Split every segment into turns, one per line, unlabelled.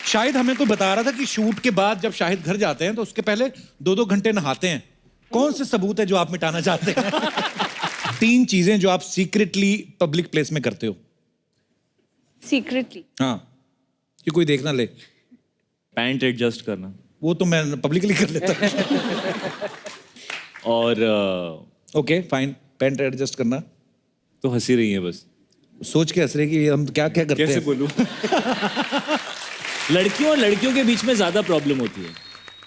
शाहिद हमें कोई बता रहा था कि शूट के बाद जब शाहिद घर जाते हैं तो उसके पहले 2-2 घंटे नहाते हैं। कौन से सबूत है जो आप मिटाना चाहते हैं? 3 चीजें जो आप सीक्रेटली पब्लिक प्लेस में करते हो।
सीक्रेटली?
हाँ, कि कोई देख ना ले।
पैंट एडजस्ट करना।
वो तो मैं पब्लिकली कर लेता हूँ।
और
ओके फाइन, पैंट एडजस्ट करना।
तो हंसी रही है बस,
सोच के हंस रहे कि हम क्या क्या करते हैं।
कैसे बोलूं? लड़कियों और लड़कियों के बीच में ज्यादा प्रॉब्लम होती है।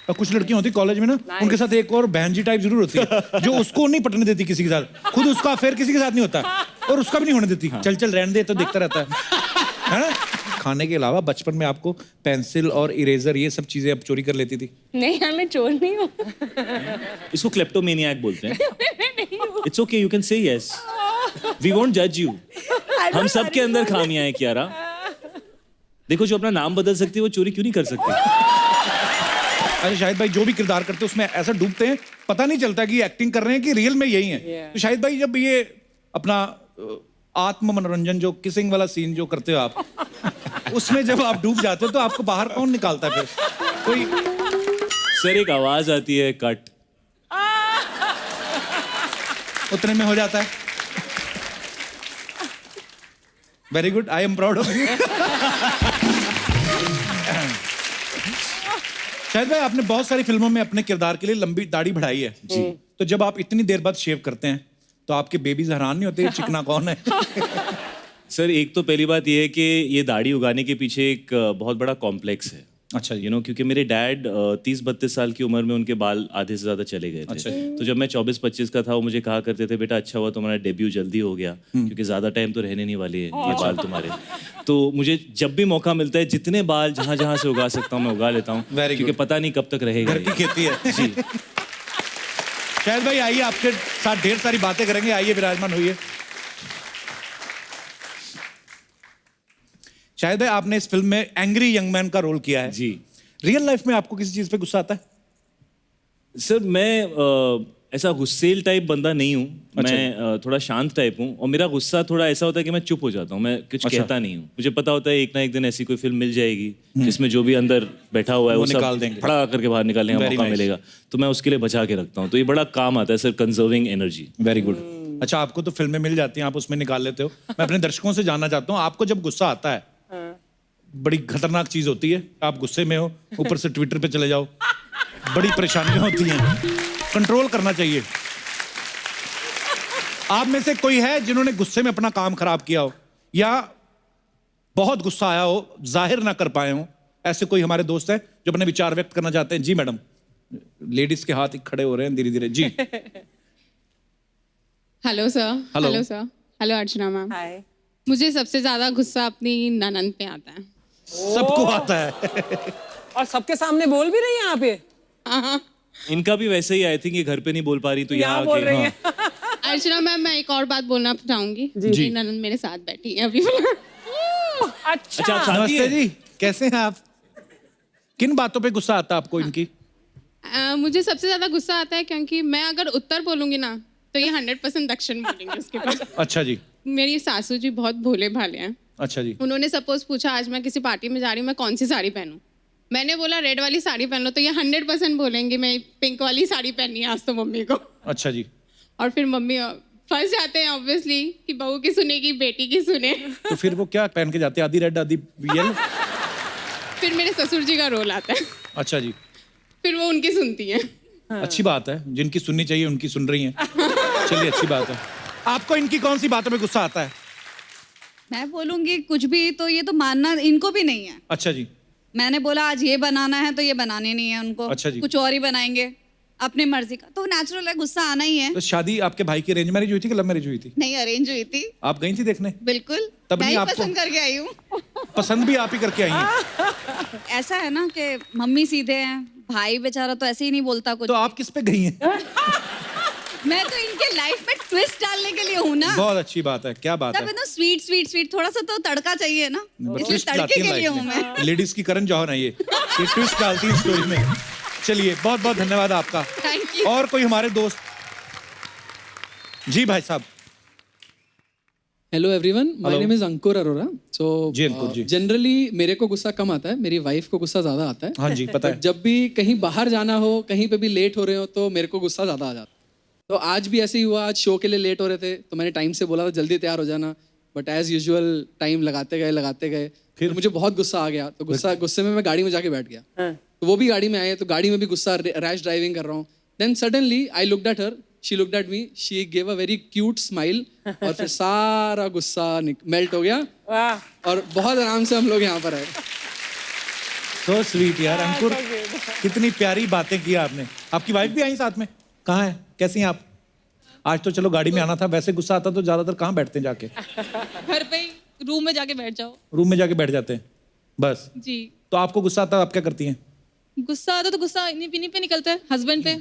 और कुछ लड़कियां होती कॉलेज में ना, उनके साथ एक और बहन जी टाइप जरूर होती है जो उसको नहीं पटने देती किसी के साथ, खुद उसका अफेयर किसी के साथ नहीं होता और उसका भी नहीं होने देती। चल चल रहने दे, तो देखता रहता है ना। खाने के अलावा बचपन में आपको पेंसिल और इरेजर ये सब चीजें आप चोरी कर लेती थी?
नहीं यार, मैं चोर नहीं हूँ।
इसको क्लेप्टोमेनियाक बोलते हैं। It's okay, you can say yes, we won't जज यू। हम सब के अंदर खामियां हैं कियारा। देखो, जो अपना नाम बदल सकती है वो चोरी क्यों नहीं कर सकती?
अच्छा शाहिद भाई, जो भी किरदार करते हैं उसमें ऐसा डूबते हैं, पता नहीं चलता कि एक्टिंग कर रहे हैं कि रियल में यही है। तो शाहिद भाई, जब ये अपना आत्म मनोरंजन जो किसिंग वाला सीन जो करते हो आप, उसमें जब आप डूब जाते हो तो आपको बाहर कौन निकालता है फिर? कोई
सर, एक आवाज आती है, कट।
उतने में हो जाता है। Very good, I am proud of you. शायद भाई, आपने बहुत सारी फिल्मों में अपने किरदार के लिए लंबी दाढ़ी बढ़ाई है जी। तो जब आप इतनी देर बाद शेव करते हैं तो आपके बेबीज हैरान नहीं होते चिकना कौन है?
सर, एक तो पहली बात ये है कि ये दाढ़ी उगाने के पीछे एक बहुत बड़ा कॉम्प्लेक्स है।
अच्छा
यू नो, क्योंकि मेरे डैड 30-32 साल की उम्र में उनके बाल आधे से ज्यादा चले गए थे।
अच्छा।
तो जब मैं 24-25 का था, वो मुझे कहा करते थे, बेटा अच्छा हुआ तुम्हारा डेब्यू जल्दी हो गया, क्योंकि ज्यादा टाइम तो रहने नहीं वाले हैं ये बाल तुम्हारे। तो मुझे जब भी मौका मिलता है, जितने बाल जहां जहां से उगा सकता हूँ मैं उगा लेता हूँ, क्योंकि पता नहीं कब तक रहेगा।
घर की खेती है
जी।
शायद भाई आइए, आपके साथ ढेर सारी बातें करेंगे। आइए, विराजमान होइए। शायद भाई, आपने इस फिल्म में एंग्री यंग मैन का रोल किया है
जी।
रियल लाइफ में आपको किसी चीज पे गुस्सा आता है?
सर, मैं ऐसा गुस्सेल टाइप बंदा नहीं हूँ।
अच्छा।
मैं थोड़ा शांत टाइप हूँ, और मेरा गुस्सा थोड़ा ऐसा होता है कि मैं चुप हो जाता हूँ, मैं कुछ
अच्छा।
कहता नहीं हूँ। मुझे पता होता है एक ना एक दिन ऐसी कोई फिल्म मिल जाएगी जिसमें जो भी अंदर बैठा हुआ है वो
निकाल
सब
देंगे।
फड़ा करके बाहर निकालने का
Very
मौका
nice.
मिलेगा, तो मैं उसके लिए बचा के रखता हूँ। तो ये बड़ा काम आता है sir, conserving energy.
Very good. अच्छा, आपको तो फिल्में मिल जाती हैं, आप उसमें निकाल लेते हो। मैं अपने दर्शकों से जानना चाहता हूँ, आपको जब गुस्सा आता है, बड़ी खतरनाक चीज होती है, आप गुस्से में हो, ऊपर से ट्विटर पे चले जाओ, बड़ी परेशानियां होती हैं, कंट्रोल करना चाहिए। आप में से कोई है जिन्होंने गुस्से में अपना काम खराब किया हो, या बहुत गुस्सा आया हो, जाहिर ना कर पाए हो? ऐसे कोई हमारे दोस्त हैं जो अपने विचार व्यक्त करना चाहते हैं? जी मैडम, लेडीज के हाथ खड़े हो रहे हैं धीरे धीरे। जी।
Hello sir.
Hello.
Hello sir. Hello Archana ma'am.
Hi.
मुझे सबसे ज्यादा गुस्सा अपनी ननंद पे आता है।
सबको आता है।
और सबके सामने बोल भी रही हैं यहाँ पे?
हाँ।
इनका भी वैसे ही, आई थिंक ये घर पे नहीं बोल पा रही तो यहाँ
बोल रही
आके।
हैं।
अर्चना मैम, मैं एक और बात बोलना चाहूंगी।
जी।
मेरी ननंद मेरे साथ बैठी है अभी।
अच्छा।
अच्छा, आप शादी
नमस्ते
है?
जी, कैसे हैं आप? किन बातों पे गुस्सा आता है आपको इनकी?
मुझे सबसे ज्यादा गुस्सा आता है क्योंकि मैं अगर उत्तर बोलूंगी ना तो ये 100% दक्षिण बोलेंगे उसके बाद।
अच्छा जी।
मेरी सासू जी बहुत भोले भाले हैं।
अच्छा जी।
उन्होंने सपोज पूछा आज मैं किसी पार्टी में जा रही हूँ, मैं कौन सी साड़ी पहनूं? मैंने बोला रेड वाली साड़ी पहन लो, तो ये 100% बोलेंगे मैं पिंक वाली साड़ी पहननी है आज तो मम्मी को।
अच्छा जी।
और फिर मम्मी फंस जाते हैं ऑब्वियसली कि बहू की सुनेगी बेटी की सुने।
तो फिर वो क्या पहन के जाते हैं? आधी रेड आधी येलो?
फिर मेरे ससुर जी का रोल आता है,
अच्छा जी।
फिर वो उनकी सुनती है।
अच्छी बात है, जिनकी सुननी चाहिए उनकी सुन रही हैं। चलिए, अच्छी बात है। आपको इनकी कौन सी बातों पे गुस्सा आता है?
मैं बोलूंगी कुछ भी तो ये तो मानना इनको भी नहीं है।
अच्छा जी।
मैंने बोला आज ये बनाना है तो ये बनाने नहीं है उनको।
अच्छा जी।
कुछ और ही बनाएंगे अपनी मर्जी का, तो नेचुरल है, गुस्सा आना ही है।
तो शादी आपके भाई की अरेंज मैरिज हुई थी कि लव मैरिज हुई थी?
नहीं, अरेंज हुई थी।
आप गई थी देखने?
बिल्कुल।
तब
मैं
नहीं
ही
आपको-
पसंद करके आई हूँ।
पसंद भी आप ही करके आई हैं।
ऐसा है ना कि मम्मी सीधे हैं, भाई बेचारा तो ऐसे ही नहीं बोलता कुछ।
तो आप किस पे गई हैं?
मैं तो इनके लाइफ में ट्विस्ट डालने के लिए हूँ ना।
बहुत अच्छी बात है। क्या बात
तब
है?
है ना, स्वीट स्वीट स्वीट, थोड़ा सा तो तड़का चाहिए ना, इसलिए
ट्विस्ट
तड़के
लाती
के
है
लिए हूँ
लाइफ
मैं।
में। लेडीज की करण जौहर है ये ट्विस्ट डालती है स्टोरी में। चलिए, बहुत बहुत धन्यवाद आपका।
Thank you.
और कोई हमारे दोस्त? जी भाई साहब।
Hello everyone, my name is Ankur Arora. So
जी, अंकुर जी.
जनरली मेरे को गुस्सा कम आता है, मेरी वाइफ को गुस्सा ज्यादा आता है.
हाँ जी, पता है.
But जब भी कहीं बाहर जाना हो, कहीं पे भी लेट हो रहे हो, तो मेरे को गुस्सा ज्यादा आ जाता है. तो आज भी ऐसे ही हुआ. आज शो के लिए लेट हो रहे थे, तो मैंने टाइम से बोला था जल्दी तैयार हो जाना, बट एज यूजुअल टाइम लगाते गए. फिर मुझे बहुत गुस्सा आ गया, तो गुस्से में मैं गाड़ी में जाके बैठ गया. तो वो भी गाड़ी में आए, तो गाड़ी में भी गुस्सा, रैश ड्राइविंग कर रहा हूँ. Then suddenly I looked at her, she looked at me, she gave a very cute smile, और फिर सारा गुस्सा मेल्ट हो गया. और बहुत आराम से हम लोग यहाँ पर आए.
सो स्वीट यार अंकुर, कितनी प्यारी बातें की आपने. आपकी वाइफ भी आई साथ में? कहाँ है, कैसी हैं आप? आज तो चलो गाड़ी में आना था, वैसे गुस्सा आता तो ज्यादातर कहाँ बैठते हैं जाके?
घर पे ही रूम में जाके बैठ जाओ.
रूम में जाके बैठ जाते हैं बस.
जी.
तो आपको गुस्सा आता है, आप क्या करती हैं?
गुस्सा आता तो गुस्सा इन्हीं पे निकलता है, हस्बैंड पे.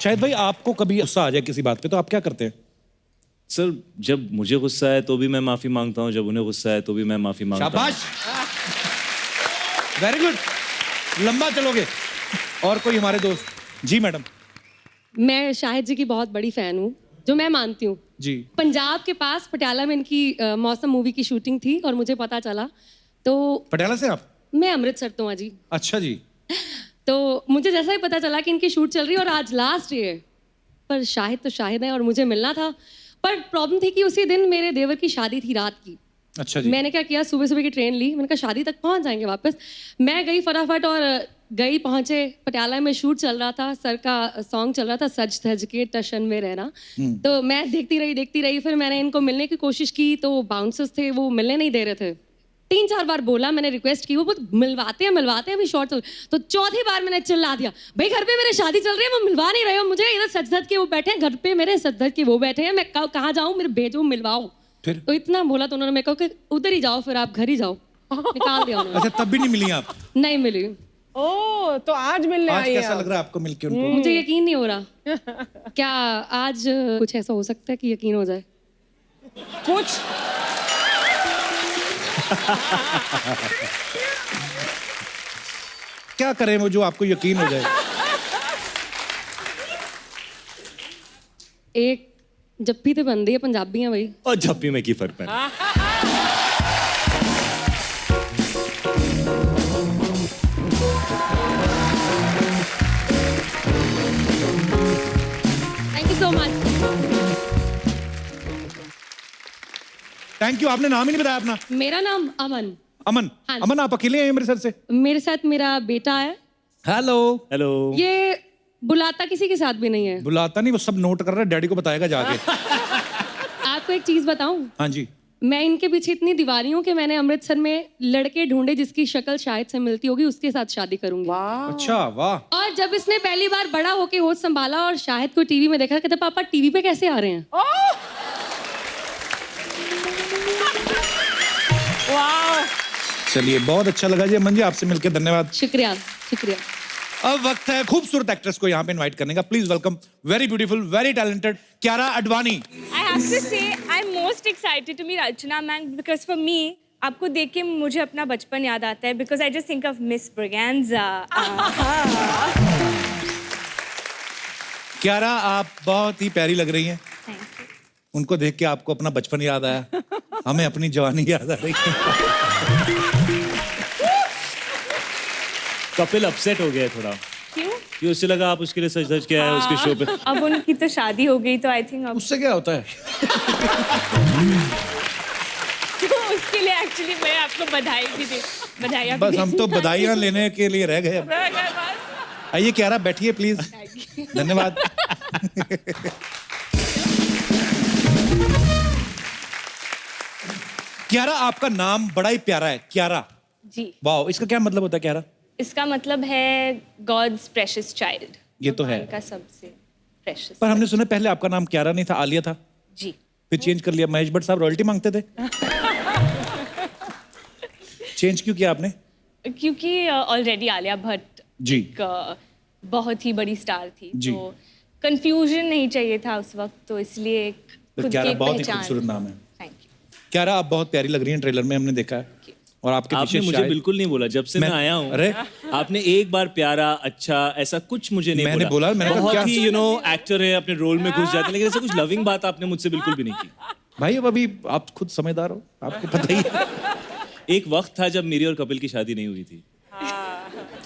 शायद भाई आपको कभी गुस्सा आ जाए किसी बात पे, तो आप क्या करते हैं?
सर जब मुझे गुस्सा है तो भी मैं माफी मांगता हूँ, जब उन्हें गुस्सा है तो भी मैं माफी मांगता हूँ.
शाबाश, वेरी गुड, लंबा चलोगे. और कोई हमारे दोस्त? जी मैडम.
मैं शाहिद जी की बहुत बड़ी फैन हूँ, जो मैं मानती हूँ.
जी.
पंजाब के पास पटियाला में इनकी मौसम मूवी की शूटिंग थी और मुझे पता चला. तो
पटियाला से आप?
मैं अमृतसर तो हूँ जी.
अच्छा जी.
तो मुझे जैसा ही पता चला कि इनकी शूट चल रही है और आज लास्ट डे है, पर शाहिद तो शाहिद है और मुझे मिलना था. पर प्रॉब्लम थी कि उसी दिन मेरे देवर की शादी थी रात की.
अच्छा जी.
मैंने क्या किया, सुबह सुबह की ट्रेन ली. मैंने कहा शादी तक पहुंच जाएंगे वापस. मैं गई फटाफट और गई, पहुंचे पटियाला में. शूट चल रहा था, सर का सॉन्ग चल रहा था, सज धज के टशन में रहना. तो मैं देखती रही. फिर मैंने इनको मिलने की कोशिश की, तो बाउंसर्स थे, वो मिलने नहीं दे रहे थे. 3-4 बार बोला, मैंने रिक्वेस्ट की, वो मिलवाते हैं अभी शॉर्ट चल. तो चौथी बार मैंने चिल्ला दिया, भाई घर पे मेरे शादी चल रही है, वो मिलवा नहीं रहे हो मुझे. इधर सज धज के वो बैठे हैं, घर पे मेरे सज धज के वो बैठे हैं, मैं कहाँ जाऊँ, मेरे भेजो मिलवाओ.
फिर?
तो इतना बोला तो उन्होंने मेरे को कि उधर ही जाओ, फिर आप घर ही जाओ. निकाल दिया उन्होंने.
अच्छा, तब भी नहीं मिली आप?
नहीं मिली.
ओ, तो आज मिलने
आज
आई
कैसा
हैं
लग रहा है आपको मिलके उनको?
मुझे यकीन नहीं हो रहा. क्या आज कुछ ऐसा हो सकता है कि यकीन हो जाए?
कुछ
क्या करें वो जो आपको यकीन हो जाए?
एक जप्पी तो बनती है, पंजाबी है भाई.
और जब भी मैं की फर्क पड़े.
Thank you so much.
Thank you. आपने नाम ही नहीं बताया अपना.
मेरा नाम अमन.
अमन.
हाँ जी.
अमन, आप अकेले हैं अमृतसर से?
मेरे साथ मेरा बेटा है.
हेलो.
हेलो.
ये बुलाता किसी के साथ भी नहीं है.
बुलाता नहीं, वो सब नोट कर रहा है, डैडी को बताएगा जाके.
आपको एक चीज बताऊं,
हाँ जी.
मैं इनके पीछे इतनी दीवानी हूँ कि मैंने अमृतसर में लड़के ढूंढे जिसकी शक्ल शायद से मिलती होगी, उसके साथ शादी करूंगी.
अच्छा, वाह.
और जब इसने पहली बार बड़ा होके होश संभाला और शाहिद को टीवी में देखा, कहता पापा टीवी पे कैसे आ रहे हैं?
चलिए, बहुत अच्छा लगा जी अमन जी आपसे मिलकर. धन्यवाद.
शुक्रिया.
अब वक्त है खूबसूरत एक्ट्रेस को यहाँ पे इनवाइट करने का. Please welcome very beautiful, very talented Kiara Advani.
I have to say I'm most excited to meet Archana ma'am because for me आपको देख के मुझे अपना बचपन याद आता है because I just think of Miss Braganza.
Kiara, आप बहुत ही प्यारी लग रही हैं.
Thank you.
उनको देख के आपको अपना बचपन याद आया, हमें अपनी जवानी याद आ रही है.
कपिल अपसेट हो गया है थोड़ा,
क्यों?
कि उससे लगा आप उसके लिए सच धज के आए उसके शो पे.
अब उनकी तो शादी हो गई तो आई थिंक अब
उससे क्या होता है?
तो उसके लिए एक्चुअली मैं आपको बधाई भी दे बधाई
बस हम तो बधाइयाँ लेने के लिए रह गए अब. आइए कियारा, बैठिए प्लीज. धन्यवाद. कियारा, आपका नाम बड़ा ही प्यारा है, कियारा.
जी.
वाह, इसका क्या मतलब होता है कियारा?
इसका मतलब है गॉड्स प्रेशियस चाइल्ड.
ये तो है.
का सबसे प्रेशियस.
पर हमने सुना पहले आपका नाम कियारा नहीं था, आलिया था.
जी.
फिर चेंज कर लिया. महेश भट्ट साहब रॉयल्टी मांगते थे. चेंज क्यों किया आपने?
क्योंकि ऑलरेडी आलिया भट्ट
जी.
एक बहुत ही बड़ी स्टार थी,
जी.
तो कंफ्यूजन नहीं चाहिए था उस वक्त, तो इसलिए एक
तो
खुद की
कियारा
एक
बहुत ही
पहचान.
खूबसूरत नाम है.
Thank you.
कियारा, आप बहुत प्यारी लग रही हैं, ट्रेलर में हमने देखा है. और आपके
आपने
पीछे
मुझे
शायद
बिल्कुल नहीं बोला जब से मैं आया हूँ.
अरे
आपने एक बार प्यारा अच्छा ऐसा कुछ मुझे नहीं
मैंने बोला, मैंने कहा
बहुत
क्या?
ही एक्टर है, अपने रोल में घुस जाते हैं, लेकिन ऐसा कुछ लविंग बात आपने मुझसे बिल्कुल भी नहीं की।
भाई अब अभी आप खुद समझदार हो, आपको पता ही है।
एक वक्त था जब मेरी और कपिल की शादी नहीं हुई थी।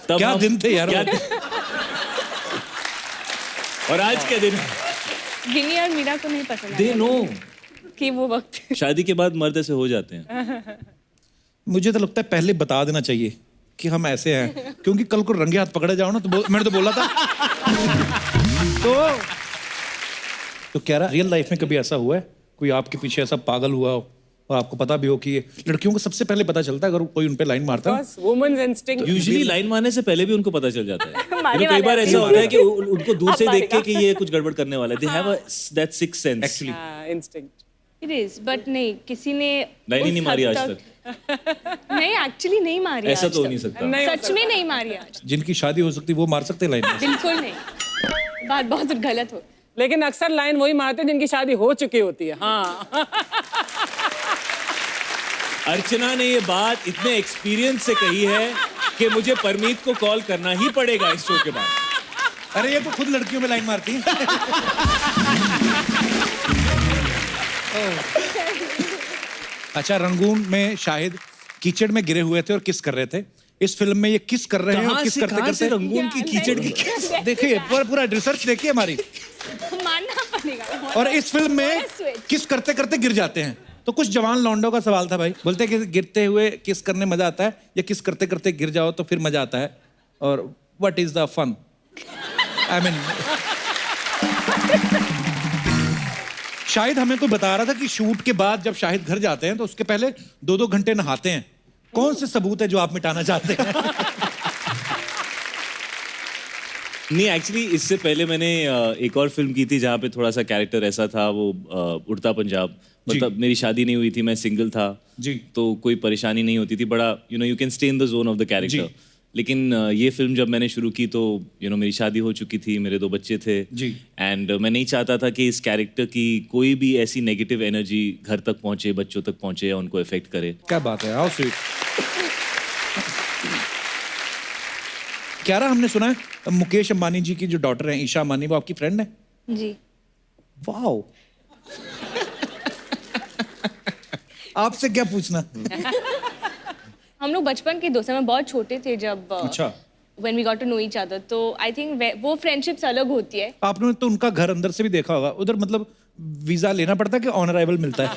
तब
क्या
हम-
दिन थे यार वो?
और आज के दिन
गिनी और मीरा को नहीं पसंद
दे
आया
नो
कि वो वक्त
शादी के बाद मर्द ऐसे हो जाते हैं।
मुझे तो लगता है पहले बता देना चाहिए कि हम ऐसे हैं, क्योंकि कल को रंगे हाथ पकड़े जाओ ना तो मैंने तो बोला था। तो कह रहा रियल लाइफ में कभी ऐसा हुआ है कोई आपके पीछे ऐसा पागल हुआ हो और आपको पता भी हो कि ये लड़कियों को सबसे पहले पता चलता है अगर कोई उन पे लाइन मारता है।
वुमेन्स इंस्टिंक्ट
यूजुअली लाइन मारने से पहले भी उनको पता चल जाता है।
मारने
You know, कई बार
वाले
ऐसा होता है कि उनको दूर से
अब
देख के
मारेगा।
कि ये कुछ गड़बड़ करने वाला है। They have that sixth sense.
Actually
instinct
it is but नहीं किसी ने
लाइन ही
उस
नहीं मारी
हद
आज तक।
नहीं एक्चुअली नहीं मारी
ऐसा
आज
तो हो
तक।
नहीं सकता।
सच में नहीं मारी आज
जिनकी शादी हो सकती है वो मार सकते हैं लाइन में।
बिल्कुल नहीं बात बहुत गलत हो
लेकिन अक्सर लाइन वही मारते हैं जिनकी शादी हो चुकी होती है। हाँ
अर्चना ने ये बात इतने एक्सपीरियंस से कही है कि मुझे परमीत को कॉल करना ही पड़ेगा इस शो के बाद।
अरे ये तो खुद लड़कियों में लाइन मारती है। अच्छा, रंगून में शाहिद कीचड़ में गिरे हुए थे और किस कर रहे थे। इस फिल्म में ये किस कर रहे हैं और किस करते
कहाँ से
करते
रंगून की कीचड़ की
देखिए पूरा रिसर्च देखिए हमारी।
मानना पड़ेगा
और इस फिल्म में
Switch.
किस करते करते गिर जाते हैं। तो कुछ जवान लौंडों का सवाल था भाई, बोलते हैं कि गिरते हुए किस करने मजा आता है या किस करते करते गिर जाओ तो फिर मजा आता है, और what is the fun. I mean Shahid हमें तो बता रहा था कि शूट के बाद जब शाहिद घर जाते हैं तो उसके पहले 2-2 घंटे नहाते हैं। कौन से सबूत है जो आप मिटाना चाहते हैं?
नहीं, एक्चुअली इससे पहले मैंने एक और फिल्म की थी जहाँ पे थोड़ा सा कैरेक्टर ऐसा था, वो उड़ता पंजाब। मतलब मेरी शादी नहीं हुई थी, मैं सिंगल था
जी।
तो कोई परेशानी नहीं होती थी, बड़ा you can stay in the zone of the character. लेकिन ये फिल्म जब मैंने शुरू की तो मेरी शादी हो चुकी थी, मेरे 2 बच्चे थे
जी।
एंड मैं नहीं चाहता था कि इस कैरेक्टर की कोई भी ऐसी नेगेटिव एनर्जी घर तक पहुंचे, बच्चों तक पहुंचे या उनको इफेक्ट करे।
क्या बात है, हाउ स्वीट। क्यारा, हमने सुना है मुकेश अंबानी जी की जो डॉटर है ईशा अंबानी, वो आपकी फ्रेंड है?
जी
वाओ। आपसे क्या पूछना।
हम लोग बचपन के दोस्त हैं, मैं बहुत छोटे थे जब
अच्छा।
when we got to know each other, तो आई थिंक वो फ्रेंडशिप्स अलग होती है।
आपने तो उनका घर अंदर से भी देखा होगा, उधर मतलब वीजा लेना पड़ता है कि ऑन अराइवल मिलता है?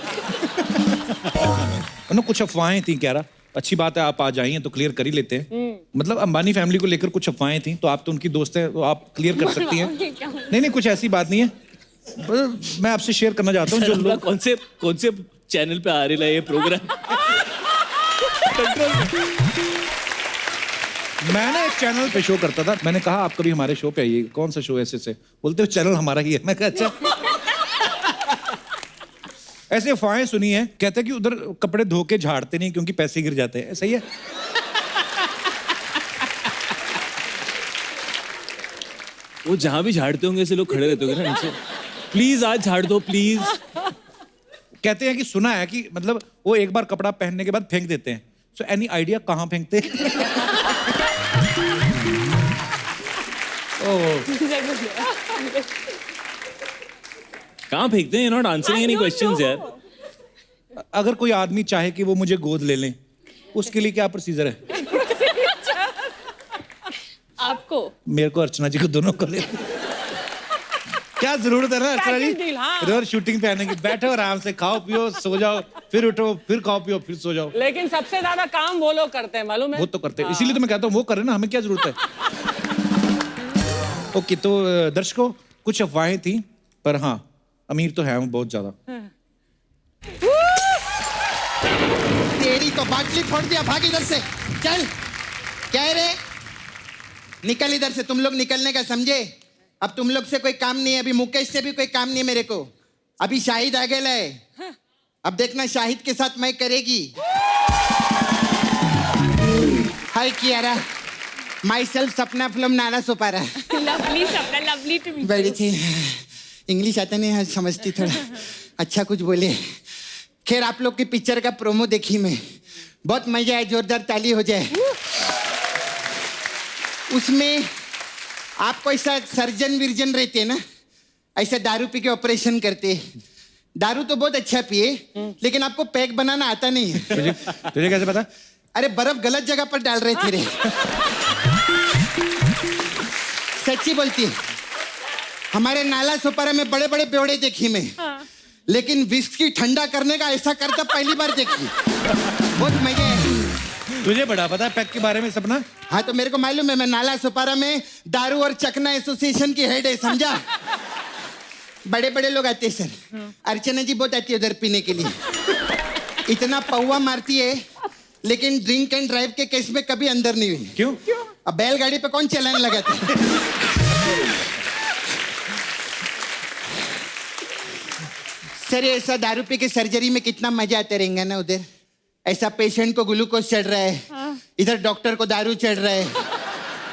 ना कुछ अफवाहें थी क्यारा, अच्छी बात है आप आ जाइए तो क्लियर कर ही लेते हैं। मतलब अंबानी फैमिली को लेकर कुछ अफवाहें थी, तो आप तो उनकी दोस्त है तो आप क्लियर कर सकती हैं। नहीं कुछ ऐसी बात नहीं है, मैं आपसे शेयर करना चाहता हूँ जो लोग
कौन से चैनल पे आ रहा है ये प्रोग्राम?
मैंने एक चैनल पे शो करता था, मैंने कहा आप कभी हमारे शो पे आइए। कौन सा शो? ऐसे बोलते हो चैनल हमारा ही है। मैं कहा अच्छा। ऐसे अफवाहें सुनी है, कहते हैं कि उधर कपड़े धो के झाड़ते नहीं क्योंकि पैसे गिर जाते हैं, सही है?
वो जहां भी झाड़ते होंगे ऐसे लोग खड़े रहते होंगे ना नीचे, प्लीज आज झाड़ दो प्लीज।
कहते हैं कि सुना है कि मतलब वो एक बार कपड़ा पहनने के बाद फेंक देते हैं। सो एनी आइडिया कहाँ फेंकते हैं?
कहाँ फेंकते हैं? नॉट आंसरिंग एनी क्वेश्चंस यार।
अगर कोई आदमी चाहे कि वो मुझे गोद ले लें, उसके लिए क्या प्रोसीजर है?
आपको
मेरे को, अर्चना जी को, दोनों को ले। क्या जरूरत है ना अर्चना जी,
Package deal, हाँ।
रोज शूटिंग पे आने की। बैठो आराम से, खाओ पियो सो जाओ, फिर उठो, फिर खाओ पियो, फिर सो जाओ।
लेकिन सबसे ज्यादा काम वो लोग करते हैं, मालूम है?
वो तो करते हैं, इसीलिए तो मैं कहता हूँ वो करे ना, हमें क्या जरूरत है। ओके, तो दर्शकों कुछ अफवाहें थी, पर हाँ अमीर तो है वो बहुत ज्यादा।
तेरी तो बाटली फोड़ दिया, भाग इधर से, चल। क्या है रे? निकल इधर से, तुम लोग निकलने का समझे? अब तुम लोग से कोई काम नहीं है, अभी मुकेश से भी कोई काम नहीं है मेरे को। अभी शाहिद आ गया है, अब देखना शाहिद के साथ मैं करेगी। हाय कियारा, माई सेल्फ सपना फिल्म नाना सोपारा।
लवली सपना, लवली टू मीट
बैठी थी, इंग्लिश आता नहीं है, समझती थोड़ा, अच्छा कुछ बोले। खैर आप लोग की पिक्चर का प्रोमो देखी मैं, बहुत मजा आया, जोरदार ताली हो जाए। उसमें आपको ऐसा सर्जन विर्जन रहते हैं ना, ऐसा दारू पी के ऑपरेशन करते। दारू तो बहुत अच्छा पिए, लेकिन आपको पैक बनाना आता नहीं है।
तुझे कैसे पता?
अरे बर्फ गलत जगह पर डाल रहे थे रे। सच्ची बोलती है, हमारे नाला सोपारा में बड़े बड़े बेवड़े देखी मैं, लेकिन विस्की ठंडा करने का ऐसा करता पहली बार देखी। बहुत मजे है।
तुझे बड़ा पता है पैक के बारे में सपना?
हाँ तो मेरे को मालूम है, मैं नाला सोपारा में दारू और चकना एसोसिएशन की हेड है, समझा। बड़े बड़े लोग आते हैं सर, अर्चना जी बहुत आती है उधर पीने के लिए, इतना पौवा मारती है, लेकिन ड्रिंक एंड ड्राइव के केस में कभी अंदर नहीं हुई।
क्यों?
अब बैलगाड़ी पे कौन चलान लगाता है? सर ये ऐसा दारू पी के सर्जरी में कितना मजा आता रहेगा ना उधर। ऐसा पेशेंट को ग्लूकोज चढ़ रहा है, इधर डॉक्टर को दारू चढ़ रहा है।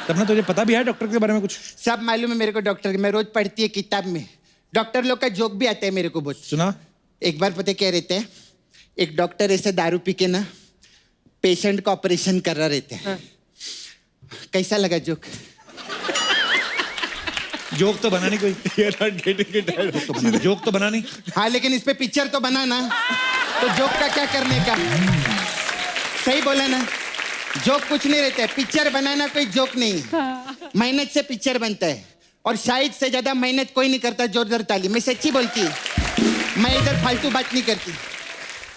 सपना तुझे पता भी है डॉक्टर के बारे में कुछ?
सब मालूम है मेरे को डॉक्टर के, मैं रोज पढ़ती है किताब में। डॉक्टर लोग का जोक भी आता है मेरे को बहुत।
सुना?
एक बार पता क्या रहता है, एक डॉक्टर ऐसे दारू पी के ना पेशेंट का ऑपरेशन कर रहा रहता है। कैसा लगा जोक?
जोक तो बना नहीं कोई। जोक तो बना नहीं।
हाँ लेकिन इस पे पिक्चर तो बना ना, तो जोक का क्या करने का? सही बोला ना, जोक कुछ नहीं रहता है, पिक्चर बनाना कोई जोक नहीं। मेहनत से पिक्चर बनता है, और शायद से ज्यादा मेहनत कोई नहीं करता। जोरदार ताली। मैं सच्ची बोलती, मैं इधर फालतू बात नहीं करती।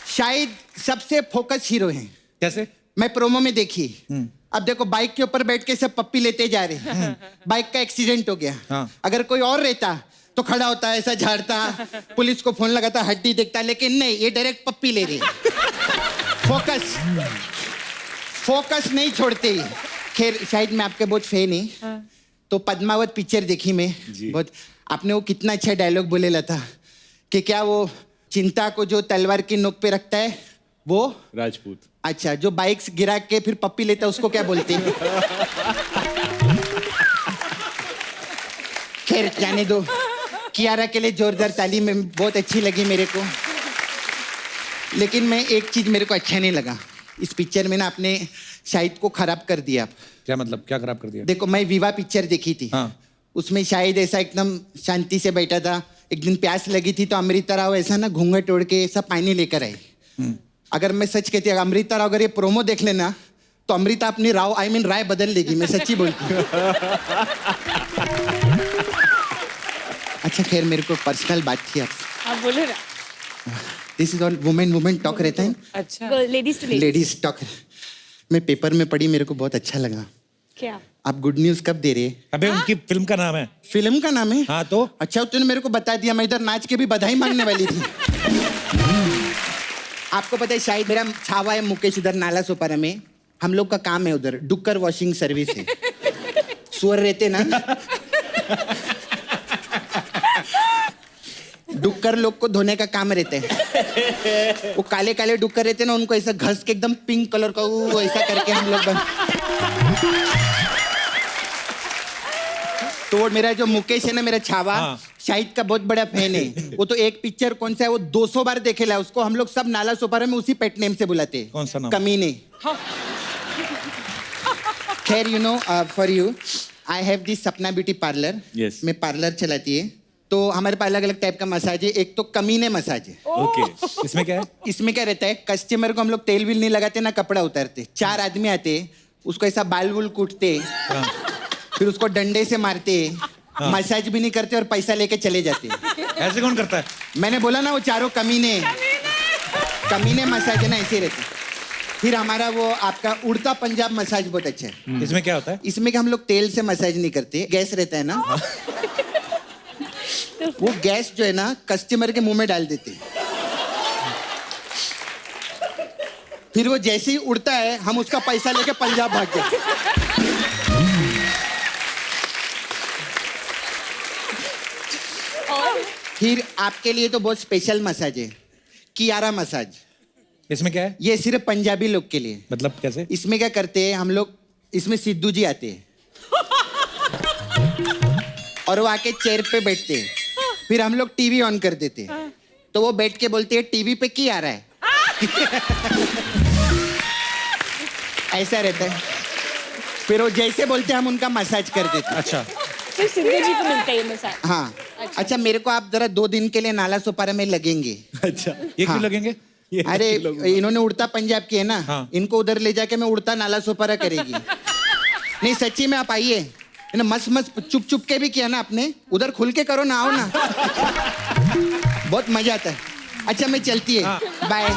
शायद सबसे फोकस हीरो है।
कैसे?
मैं प्रोमो में देखी, अब देखो बाइक के ऊपर बैठ के सब पप्पी लेते जा रहे हैं, बाइक का एक्सीडेंट हो गया।
हाँ।
अगर कोई और रहता तो खड़ा होता, ऐसा झाड़ता, पुलिस को फोन लगाता, हड्डी देखता, लेकिन नहीं, ये डायरेक्ट पप्पी ले रही है। फोकस नहीं छोड़ते। खैर शायद मैं आपके बहुत फैन है, तो पद्मावत पिक्चर देखी मैं बहुत। आपने वो कितना अच्छा डायलॉग बोलेला था कि क्या वो चिंता को जो तलवार की नोक पे रखता है वो
राजपूत।
अच्छा, जो बाइक्स गिरा के फिर पप्पी लेता है उसको क्या बोलते हैं? खैर जाने दो। कियारा के लिए जोरदार ताली में बहुत अच्छी लगी मेरे को, लेकिन मैं एक चीज मेरे को अच्छा नहीं लगा इस पिक्चर में ना, आपने शाहिद को खराब कर दिया।
क्या मतलब? क्या खराब कर दिया?
देखो मैं विवाह पिक्चर देखी थी।
हाँ।
उसमें शाहिद ऐसा एकदम शांति से बैठा था। एक दिन प्यास लगी थी तो अमृता राव ऐसा ना घूंघट ओढ़ के ऐसा पानी लेकर आई। अगर मैं सच कहती, अगर अमृता राव अगर ये प्रोमो देख लेना तो अमृता अपनी राव राय बदल लेगी। मैं सच्ची बोलती हूँ। अच्छा खैर मेरे को पर्सनल बात थी आप।
आप बोले ना।
This is all women talk रहता है।
अच्छा।
Ladies to
ladies talk. मैं पेपर में पढ़ी, मेरे को बहुत अच्छा लगा।
क्या?
आप गुड न्यूज कब दे रहे हैं?
अबे उनकी फिल्म का नाम है।
फिल्म का नाम है?
हाँ तो
अच्छा तूने मेरे को बता दिया, मैं इधर नाच के भी बधाई मांगने वाली थी। आपको पता है शायद मेरा छावा है मुकेश उधर नाला सोपारा में। हम लोग का काम है उधर, डुक्कर वॉशिंग सर्विस है। सुअर रहते ना, डुक्कर लोग को धोने का काम रहता है। वो काले काले डुक्कर रहते ना, उनको ऐसा घस के एकदम पिंक कलर का वो ऐसा करके हम लोग तो वो मेरा जो मुकेश है ना, मेरा छावा,
हाँ।
शाहिद का बहुत बड़ा फैन है। वो तो एक पिक्चर कौन सा है वो 200 बार देखेला। उसको हम लोग सब नाला सोपारा में उसी पेट नेम से बुलाते हैं।
कौन सा नाम?
कमीने। खैर you know for you I have this सपना ब्यूटी पार्लर।
Yes.
मैं पार्लर चलाती है, तो हमारे पास अलग अलग टाइप का मसाज है। एक तो कमीने मसाज है।
ओके।
इसमें क्या है?
इसमें क्या रहता है, कस्टमर को हम लोग तेल विल नहीं लगाते ना, कपड़ा उतारते। 4 आदमी आते, उसको ऐसा बाल वुल कूटते, फिर उसको डंडे से मारते, मसाज भी नहीं करते और पैसा लेके चले जाते।
ऐसे कौन करता है?
मैंने बोला ना वो चारों कमीने मसाज है ना, ऐसे रहते। फिर हमारा वो आपका उड़ता पंजाब मसाज बहुत अच्छा है।
इसमें क्या होता है?
इसमें कि हम लोग तेल से मसाज नहीं करते, गैस रहता है ना, वो गैस जो है ना कस्टमर के मुंह में डाल देते। फिर वो जैसे ही उड़ता है हम उसका पैसा लेके पंजाब भाग जाते। फिर आपके लिए तो बहुत स्पेशल मसाज है, कियारा मसाज।
इसमें क्या है?
ये सिर्फ पंजाबी लोग के लिए।
मतलब कैसे?
इसमें क्या करते हैं हम लोग, इसमें सिद्धू जी आते हैं और वो आके चेयर पे बैठते हैं। फिर हम लोग टीवी ऑन कर देते हैं, तो वो बैठ के बोलते हैं टीवी पे की आ रहा है। ऐसा रहता है। फिर वो जैसे बोलते हम उनका मसाज कर देते।
अच्छा
सिर्फ सिद्धू जी को मिलता है ये मसाज।
हाँ अच्छा मेरे को आप जरा 2 दिन के लिए नाला सोपारा में लगेंगे।
अच्छा
ये क्यों
हाँ।
लगेंगे?
अरे इन्होंने उड़ता पंजाब की है ना,
हाँ।
इनको उधर ले जाके मैं उड़ता नाला सोपारा करेगी। नहीं सच्ची में आप आइए, मस्त मस्त चुप चुप के भी किया ना आपने, उधर खुल के करो ना, आओ ना। बहुत मजा आता है। अच्छा मैं चलती है, बाय।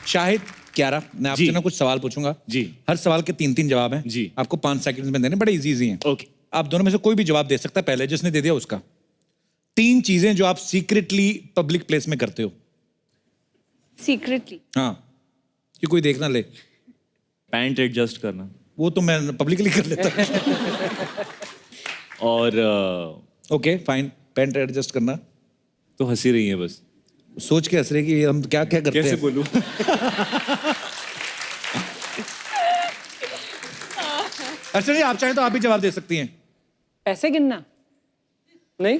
शाहिद, क्यारा, मैं आपसे
जी।
ना कुछ सवाल पूछूंगा
जी।
हर सवाल के 3-3 जवाब हैं
जी।
आपको 5 सेकंड में देने, बड़े इजी हैं।
ओके
आप दोनों में से कोई भी जवाब दे सकता है, पहले जिसने दे दिया उसका। 3 चीजें जो आप सीक्रेटली पब्लिक प्लेस में करते हो।
सीक्रेटली।
हाँ, कि कोई देख ना ले।
पैंट एडजस्ट करना
वो तो मैं पब्लिकली कर लेता हूँ।
और
ओके फाइन, पैंट एडजस्ट करना।
तो हंसी रही है बस,
सोच के हंस रहे कि हम क्या क्या करते
कैसे
हैं।
बोलूं?
अच्छा जी, आप चाहें तो आप भी जवाब दे सकती हैं।
पैसे गिनना नहीं।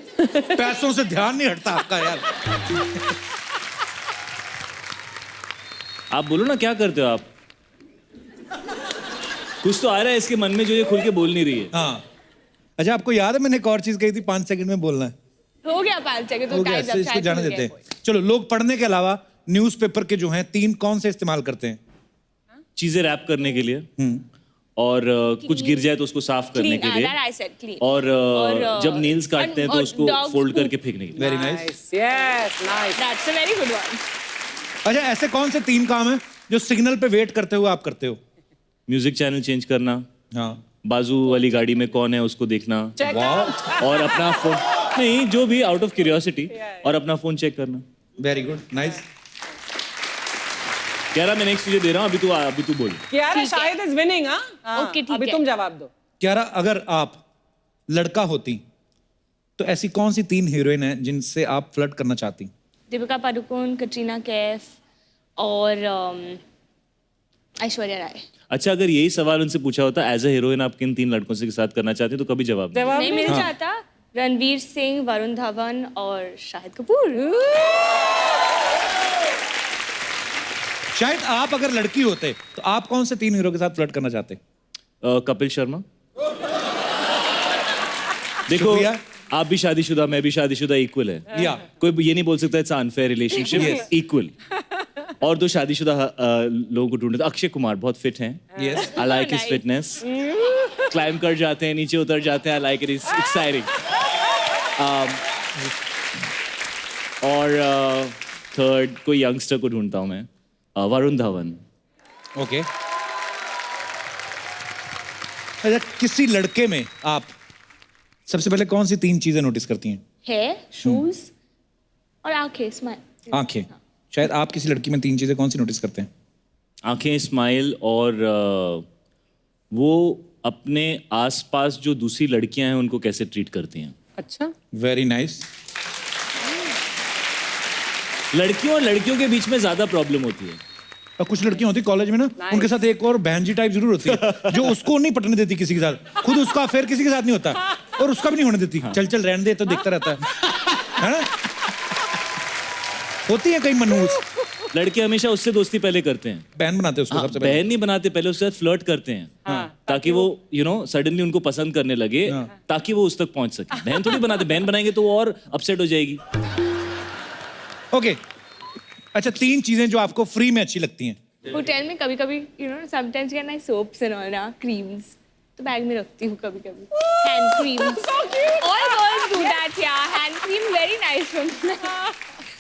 पैसों से ध्यान नहीं हटता आपका यार।
आप बोलो ना, क्या करते हो आप? कुछ तो आ रहा है इसके मन में जो ये खुल के बोल नहीं रही है।
हाँ, अच्छा आपको याद है मैंने एक और चीज कही थी, 5 सेकंड में बोलना है।
हो गया 5 सेकंड तो
हो गया,
टाइम
इससे इसको जाने देते हैं। चलो, लोग पढ़ने के अलावा न्यूज़पेपर के जो हैं 3 कौन से इस्तेमाल करते हैं?
चीजें रैप करने के लिए और कुछ गिर जाए तो उसको साफ करने के लिए, और जब नेल्स काटते हैं तो उसको फोल्ड करके फेंकने के लिए।
Very nice.
Yes nice.
That's a very good one.
अच्छा, ऐसे कौन से 3 काम हैं जो सिग्नल पे वेट करते हुए आप करते हो?
म्यूजिक चैनल चेंज करना,
हाँ,
बाजू वाली गाड़ी में कौन है उसको देखना,
वाह,
और अपना फोन नहीं, जो भी आउट ऑफ क्यूरियोसिटी, और अपना फोन चेक करना।
Very good, nice.
कह रहा मैं नेक्स्ट तुझे दे रहा हूँ, अभी तू बोल।
यार शायद इज विनिंग। हाँ
ओके, ठीक
अभी
है।
तुम जवाब दो।
क्यारा, अगर आप लड़का होती तो ऐसी कौन सी 3 हीरोइन हैं जिनसे आप फ्लर्ट करना चाहती?
दीपिका पादुकोण, कटरीना कैफ और ऐश्वर्या राय।
अच्छा, अगर यही सवाल उनसे पूछा होता एज अ हीरोइन आप किन 3 लड़कों से साथ करना चाहते हैं, तो कभी जवाब नहीं।
नहीं, मैंने चाहता रणवीर सिंह, वरुण धवन और शाहिद कपूर।
शायद आप अगर लड़की होते तो आप कौन से 3 हीरो के साथ फ्लर्ट करना चाहते?
कपिल शर्मा। देखो,
शुक्रिया।
आप भी शादीशुदा, मैं भी शादीशुदा, इक्वल है।
या
कोई ये नहीं बोल सकता इट्स अनफेयर रिलेशनशिप, इक्वल। और 2 शादीशुदा लोगों को ढूंढते, अक्षय कुमार बहुत फिट हैं,
yes,
I like his fitness, climb कर जाते हैं, नीचे उतर जाते हैं, I like it, is exciting. और थर्ड कोई यंगस्टर को ढूंढता हूँ मैं, वरुण धवन।
ओके। अच्छा, किसी लड़के में आप सबसे पहले कौन सी 3 चीजें नोटिस करती हैं?
हेयर, शूज और आंखें, स्माइल।
आंखें। शायद आप किसी लड़की में 3 चीजें कौन सी नोटिस करते हैं?
आंखें, स्माइल, और वो अपने आसपास जो दूसरी लड़कियां हैं उनको कैसे ट्रीट करती हैं।
अच्छा,
वेरी नाइस।
लड़कियों और लड़कियों के बीच में ज्यादा प्रॉब्लम होती है।
और कुछ लड़कियां होती कॉलेज में ना, उनके साथ एक और बहन जी टाइप जरूर होती है जो उसको नहीं पटने देती किसी के साथ, खुद उसका अफेयर किसी के साथ नहीं होता और उसका भी नहीं होने देती। चल चल रहने दे, तो देखता रहता है ना? होती है कई मनहूस।
लड़के हमेशा उससे दोस्ती पहले करते हैं।
बहन बनाते हैं उसको सबसे पहले।
बहन नहीं बनाते, पहले उसके साथ फ्लर्ट करते हैं, ताकि वो सडनली उनको पसंद करने लगे, ताकि वो उस तक पहुंच सके। बहन थोड़ी बनाते, बहन बनाएंगे तो वो और अपसेट हो जाएगी।
ओके, अच्छा 3 चीजें जो आपको फ्री में अच्छी लगती हैं।
होटल में कभी-कभी sometimes get nice soaps and all ना, क्रीम्स तो बैग में रखती हूँ कभी-कभी। Hand creams. All girls do that yeah, hand cream very nice from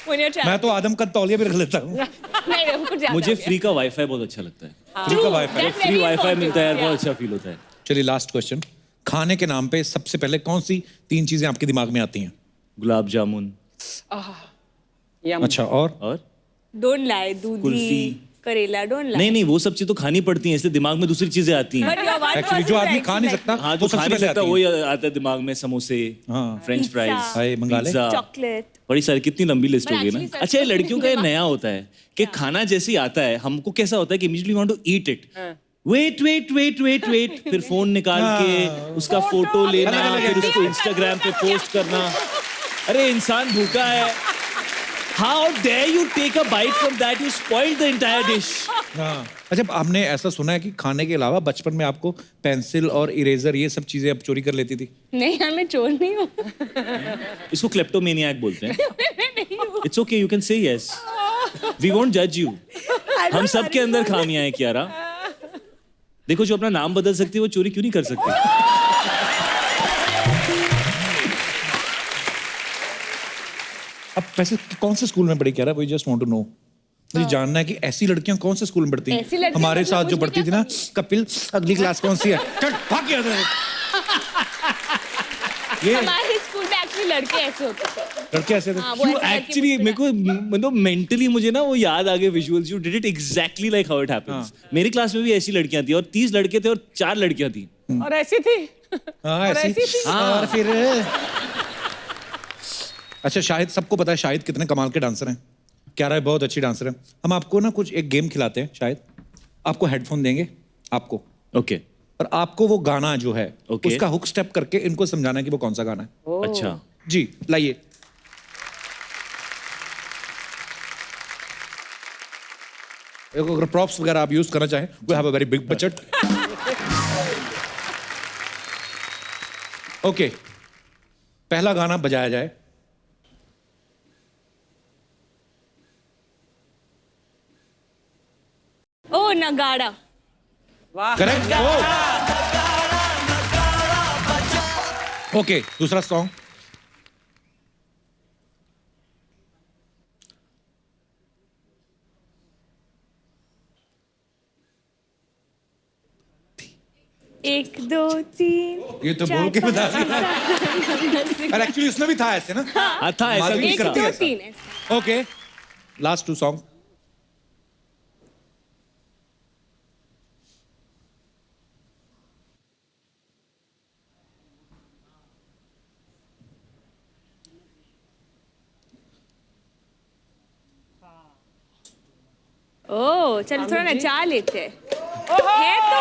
when you
मैं तो आदम का तौलिया भी रख लेता हूँ।
नहीं, वो कुछ ज्यादा
मुझे
हो गया।
फ्री का वाईफाई बहुत अच्छा लगता है।
फ्री का wifi.
That's
free
very
wifi
important,
मिलता है यार,
yeah.
बहुत अच्छा फील होता है।
चलिए लास्ट क्वेश्चन, खाने के नाम पे सबसे पहले कौन सी 3 चीजें आपके दिमाग में आती हैं?
गुलाब जामुन।
अच्छा, और
डोंट लाई, दूधी,
कुल्फी।
करेला, डोंट लाई।
नहीं नहीं, वो सब चीज तो खानी पड़ती हैं, इसलिए दिमाग में दूसरी चीजें आती हैं।
एक्चुअली जो आदमी खा नहीं सकता
हाँ,
वो
जो खा
सबसे
नहीं
पहले
सकता
आती
वही
है।
आता है दिमाग में, समोसे,
हाँ।
फ्रेंच फ्राइज,
हाय, मंगा ले।
Pizza,
chocolate.
बड़ी सारी, कितनी लंबी लिस्ट
But
हो गई ना।
actually सच
अच्छा, ये
में
लड़कियों का ये नया होता है कि खाना जैसे ही आता है हमको कैसा होता है कि immediately want to eat it. Wait wait wait wait wait, फिर फोन निकाल के उसका फोटो लेना, फिर उसको इंस्टाग्राम पे पोस्ट करना। अरे इंसान भूखा है, How dare you take a bite from that? You spoiled the entire dish.
हाँ अच्छा, आपने ऐसा सुना है कि खाने के अलावा बचपन में आपको पेंसिल और इरेजर ये सब चीजें आप चोरी कर लेती थी?
नहीं यार, मैं चोर नहीं हूँ।
इसको क्लेप्टोमेनियाक बोलते हैं. It's okay, you can say yes. We won't judge you. हम सबके अंदर खामियां हैं कियारा. देखो, जो अपना नाम बदल सकती है वो चोरी क्यों नहीं कर सकती?
अब वैसे कौन से स्कूल में पढ़ी Kiara? We just want to know. मुझे जानना है कि ऐसी लड़कियां कौन से स्कूल में पढ़ती
ऐसी
हैं?
लड़कियां
हमारे
मतलब
साथ जो
मुझे
पढ़ती
क्या
थी ना, कपिल अगली क्लास कौन सी है? चल भाग गया था. ये
हमारे स्कूल में एक्चुअली लड़के ऐसे होते थे।
लड़के ऐसे थे.
हाँ, वो ऐसे लड़के
एक्चुअली मेरे को मतलब मेंटली मुझे ना वो याद आ गए visuals. You did it exactly like how it happens. मेरी क्लास में भी ऐसी लड़कियां थी और 30 लड़के थे और 4 लड़कियां थी.
और ऐसी थी.
हाँ
और
ऐसी.
ऐसी थी.
और फिर अच्छा, शाहिद, सबको पता है शाहिद कितने कमाल के डांसर हैं. क्यारा बहुत अच्छी डांसर है. हम आपको ना कुछ एक गेम खिलाते हैं. शायद आपको हेडफोन देंगे आपको,
ओके.
और आपको वो गाना जो है
Okay.
उसका हुक स्टेप करके इनको समझाना है कि वो कौन सा गाना है.
अच्छा.
जी लाइए. अगर प्रॉप्स वगैरह आप यूज करना चाहें, we have a very big budget. Okay, पहला गाना बजाया जाए.
ओ नगाड़ा।
वाह.
करेक्ट. ओके, दूसरा सॉन्ग.
एक दो तीन।
ये तो बोल के बता दिया. और एक्चुअली उसमें भी था ऐसे ना.
हाँ था ऐसा
माधुरी
कुछ
एक
था.
करती है
दो
ऐसा.
तीन ऐसे।
Okay, last 2 song.
ओ चलो थोड़ा नचा लेते हैं। है तो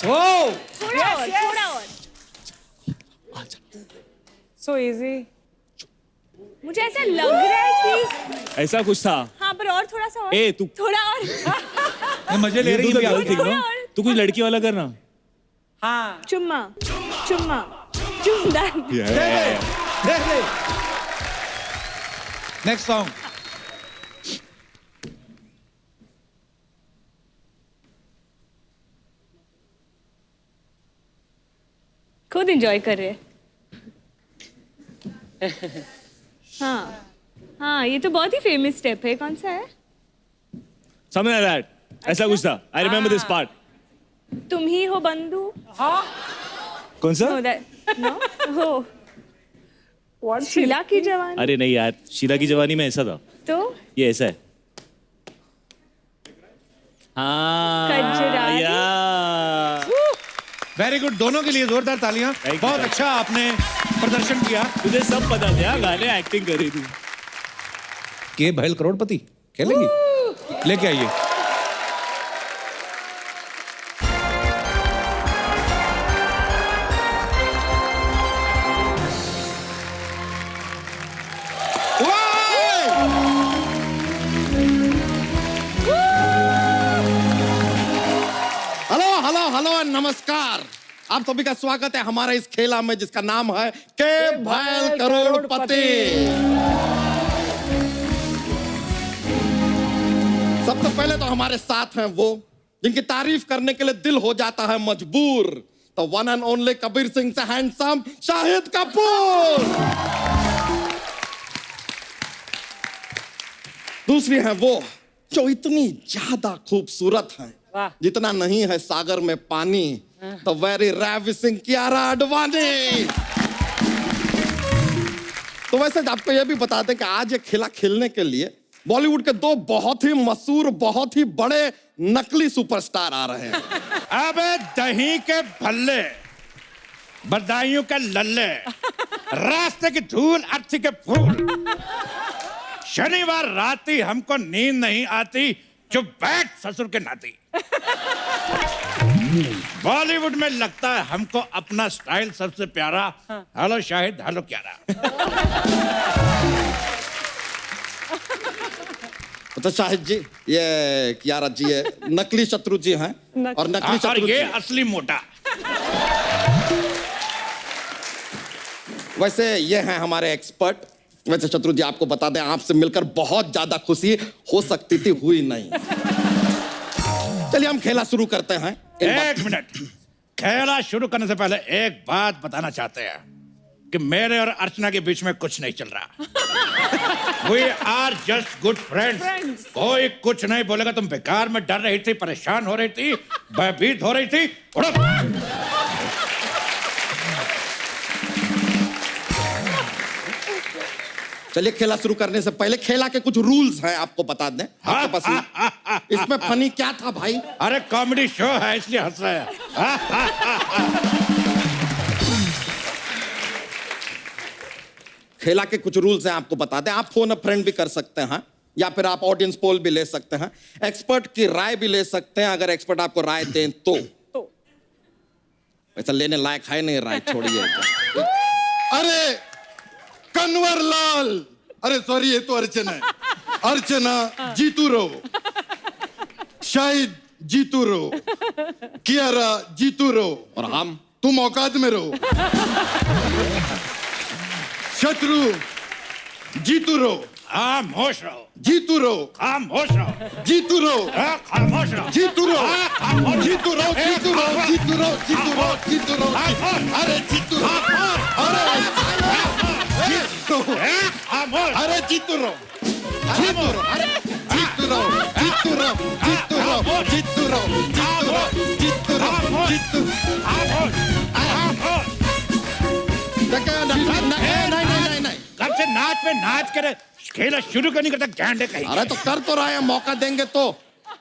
ओ
थोड़ा और थोड़ा और।
So easy.
मुझे ऐसा लग रहा है कि
ऐसा कुछ था.
हाँ, पर और थोड़ा सा और।
ए, तू-
थोड़ा और।
ये मजे ले रही है.
गलत थी
थोड़ा
ना.
और।
तू कुछ लड़की वाला करना.
हाँ.
चुम्मा चुम्मा चुम्मा।
Next song.
खुद एंजॉय कर रहे हैं। हाँ हाँ, ये तो बहुत ही फेमस स्टेप है। कौन सा है?
Something like that. ऐसा कुछ था. I remember this part.
तुम ही हो बंधु।
कौन सा?
No, that no हो।
What?
शीला की जवानी।
अरे नहीं यार, शीला की जवानी में ऐसा था.
तो
ये ऐसा है. हाँ.
कजरारी।
यार.
Very good. दोनों के लिए जोरदार तालियां.
Thank you,
बहुत
sir.
अच्छा आपने प्रदर्शन किया.
तुझे सब पता था. गाने एक्टिंग करी थी.
के भैल करोड़पति खेलेंगी? लेके आइए.
हेलो हेलो हेलो नमस्कार. आप सभी का स्वागत है हमारे इस खेला में जिसका नाम है के भैल करोड़पति. सबसे पहले तो हमारे साथ हैं वो जिनकी तारीफ करने के लिए दिल हो जाता है मजबूर. तो one and only Kabir Singh से हैंडसम शाहिद कपूर. दूसरी है वो जो इतनी ज्यादा खूबसूरत है
वाह.
जितना नहीं है सागर में पानी. तो वेरी रेविसिंग कियारा आडवाणी. तो वैसे आपको यह भी बता दें कि आज ये खेला खेलने के लिए बॉलीवुड के 2 बहुत ही मशहूर, बहुत ही बड़े नकली सुपरस्टार आ रहे हैं.
अबे दही के भल्ले, बदायूं के लल्ले, रास्ते की धूल, अर्थी के फूल. शनिवार राती हमको नींद नहीं आती. चुप बैठ ससुर के नाती. बॉलीवुड में लगता है हमको अपना स्टाइल सबसे प्यारा. हेलो शाहिद, हेलो क्यारा.
तो शाहिद जी, ये कियारा जी ये नकली शत्रु जी हैं और नकली
और
शत्रु
ये
जी
असली मोटा।
वैसे ये हैं हमारे एक्सपर्ट। वैसे शत्रु जी आपको बता दें, आपसे मिलकर बहुत ज्यादा खुशी हो सकती थी, हुई नहीं। चलिए हम खेला शुरू करते हैं।
एक मिनट, खेला शुरू करने से पहले एक बात बताना चाहते हैं कि मेरे और अर्चना के बीच में कुछ नहीं चल रहा। We are just good friends. कोई कुछ नहीं बोलेगा। तुम बेकार में डर रही थी, परेशान हो रही थी, भयभीत हो रही थी। उड़ो।
चलिए खेला शुरू करने से पहले खेला के कुछ रूल्स हैं, आपको बता दें। आपके पास इसमें फनी क्या था भाई?
अरे कॉमेडी शो है इसलिए हंस रहे हैं।
खेला के कुछ रूल्स हैं, आपको बता दें। आप फोन अ फ्रेंड भी कर सकते हैं या फिर आप ऑडियंस पोल भी ले सकते हैं, एक्सपर्ट की राय भी ले सकते हैं अगर एक्सपर्ट आपको राय दें तो। वैसा लेने लायक है नहीं राय, छोड़िए।
अरे कन्वर लाल, अरे सॉरी ये तो अर्चना है। अर्चना जीतू रहो, शाहिद जीतू रहो, कियारा जीतू रहो
और हम
तुम औकात में रहो। शत्रु जीतू रहो,
खामोश रहो।
जीतू रहो,
खामोश रहो।
जीतू रहो,
खामोश रहो।
जीतू रहो, जीतू रहो, जीतू रहो, जीतू रहो, जीतू रहो, जीतू रहो। अरे जीतू रहो, अरे अरे जीतू रहो, जीतू रहो, अरे जीतू रहो, जीतू रहो, जीतू रहो, जीतू रहो, जीतू रहो, जीतू
नहीं।
कब से नाच पे नाच करे, खेला शुरू क्यों नहीं करता गैंडे कहीं?
अरे तो कर तो रहे हैं, मौका देंगे तो।